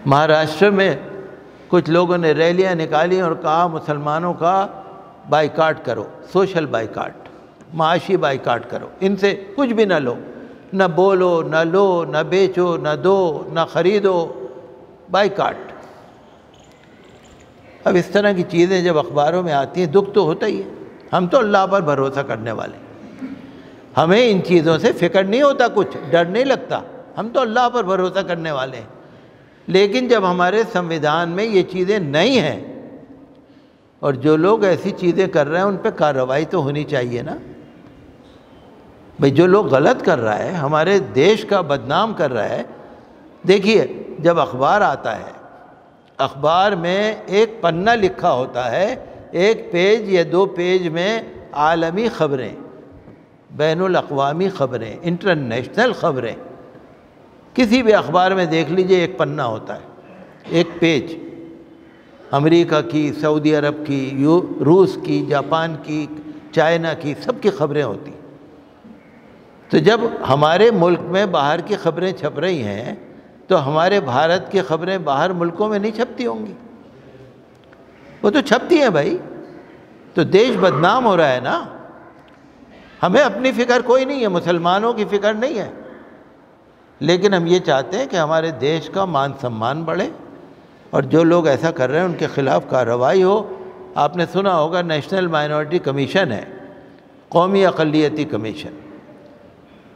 مہاراشٹر میں کچھ لوگوں نے ریلیاں نکالی اور کہا مسلمانوں کا بائیکاٹ کرو، سوشل بائیکاٹ، معاشی بائیکاٹ کرو، ان سے کچھ بھی نہ لو، نہ بولو، نہ لو، نہ بیچو، نہ دو، نہ خریدو، بائیکاٹ۔ اب اس طرح کی چیزیں جب اخباروں میں آتی ہیں دکھ تو ہوتا ہی ہے۔ ہم تو اللہ پر بھروسہ کرنے والے، ہمیں ان چیزوں سے فکر نہیں ہوتا، کچھ ڈر نہیں لگتا، ہم تو اللہ پر بھروسہ کرنے والے ہیں۔ لیکن جب ہمارے سنویدھان میں یہ چیزیں نہیں ہیں اور جو لوگ ایسی چیزیں کر رہے ہیں ان پہ کارروائی تو ہونی چاہیے نا۔ بھئی جو لوگ غلط کر رہا ہے، ہمارے دیش کا بدنام کر رہا ہے، دیکھیے جب اخبار آتا ہے، اخبار میں ایک پنہ لکھا ہوتا ہے، ایک پیج یا دو پیج میں عالمی خبریں، بین الاقوامی خبریں، انٹرنیشنل خبریں، کسی بھی اخبار میں دیکھ لیجئے ایک پنہ ہوتا ہے، ایک پیج، امریکہ کی، سعودی عرب کی، روس کی، جاپان کی، چائنا کی، سب کی خبریں ہوتی۔ تو جب ہمارے ملک میں باہر کی خبریں چھپ رہی ہیں تو ہمارے بھارت کی خبریں باہر ملکوں میں نہیں چھپتی ہوں گی؟ وہ تو چھپتی ہیں بھائی، تو دیش بدنام ہو رہا ہے نا۔ ہمیں اپنی فکر کوئی نہیں ہے، مسلمانوں کی فکر نہیں ہے، لیکن ہم یہ چاہتے ہیں کہ ہمارے دیش کا مان سمان بڑھے اور جو لوگ ایسا کر رہے ہیں ان کے خلاف کارروائی ہو۔ آپ نے سنا ہوگا نیشنل مائنورٹی کمیشن ہے، قومی اقلیتی کمیشن،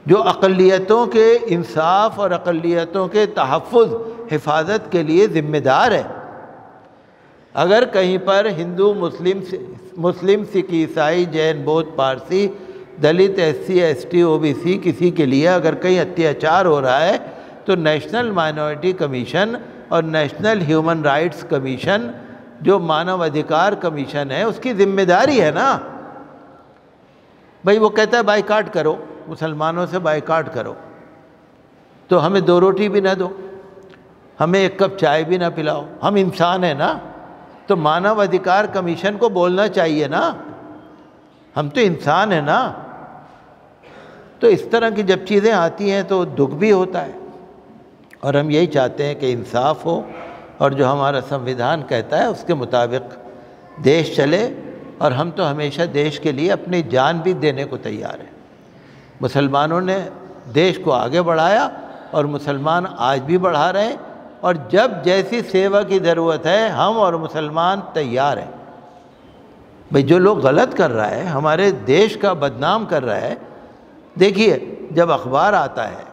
جو اقلیتوں کے انصاف اور اقلیتوں کے تحفظ، حفاظت کے لیے ذمہ دار ہے۔ اگر کہیں پر ہندو، مسلم، سکھ، عیسائی، جین، بودھ، پارسی، دلت، S C, S T, O B C, کسی کے لیے اگر کہیں اتیاچار ہو رہا ہے تو نیشنل مائنورٹی کمیشن اور نیشنل ہیومن رائٹس کمیشن، جو مانو ادھیکار کمیشن ہے، اس کی ذمہ داری ہے نا۔ بھئی وہ کہتا ہے بائیکاٹ کرو، مسلمانوں سے بائیکاٹ کرو، تو ہمیں دو روٹی بھی نہ دو، ہمیں ایک کپ چائے بھی نہ پلاؤ، ہم انسان ہیں نا۔ تو مانو ادھیکار کمیشن کو بولنا چاہیے نا، ہم تو انسان ہیں نا۔ تو اس طرح کی جب چیزیں آتی ہیں تو دکھ بھی ہوتا ہے، اور ہم یہی چاہتے ہیں کہ انصاف ہو اور جو ہمارا سنویدھان کہتا ہے اس کے مطابق دیش چلے، اور ہم تو ہمیشہ دیش کے لیے اپنی جان بھی دینے کو تیار ہیں۔ مسلمانوں نے دیش کو آگے بڑھایا اور مسلمان آج بھی بڑھا رہے ہیں، اور جب جیسی سیوا کی ضرورت ہے ہم اور مسلمان تیار ہیں۔ بھئی جو لوگ غلط کر رہا ہے، ہمارے دیش کا بدنام کر رہا ہے، دیکھیے جب اخبار آتا ہے،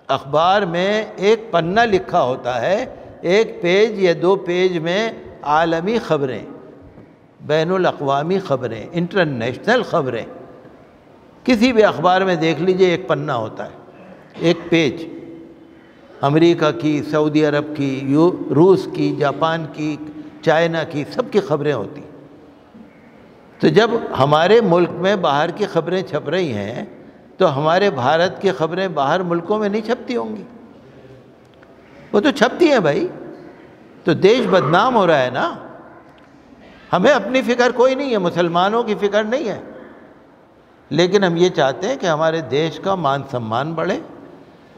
اخبار میں ایک پنہ لکھا ہوتا ہے، ایک پیج یا دو پیج میں عالمی خبریں، بین الاقوامی خبریں، انٹرنیشنل خبریں، کسی بھی اخبار میں دیکھ لیجئے ایک پنہ ہوتا ہے، ایک پیج، امریکہ کی، سعودی عرب کی، روس کی، جاپان کی، چائنا کی، سب کی خبریں ہوتی۔ تو جب ہمارے ملک میں باہر کی خبریں چھپ رہی ہیں تو ہمارے بھارت کی خبریں باہر ملکوں میں نہیں چھپتی ہوں گی؟ وہ تو چھپتی ہیں بھائی، تو دیش بدنام ہو رہا ہے نا۔ ہمیں اپنی فکر کوئی نہیں ہے، مسلمانوں کی فکر نہیں ہے، لیکن ہم یہ چاہتے ہیں کہ ہمارے دیش کا مان سمان بڑھے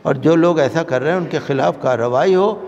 اور جو لوگ ایسا کر رہے ہیں ان کے خلاف کارروائی ہو۔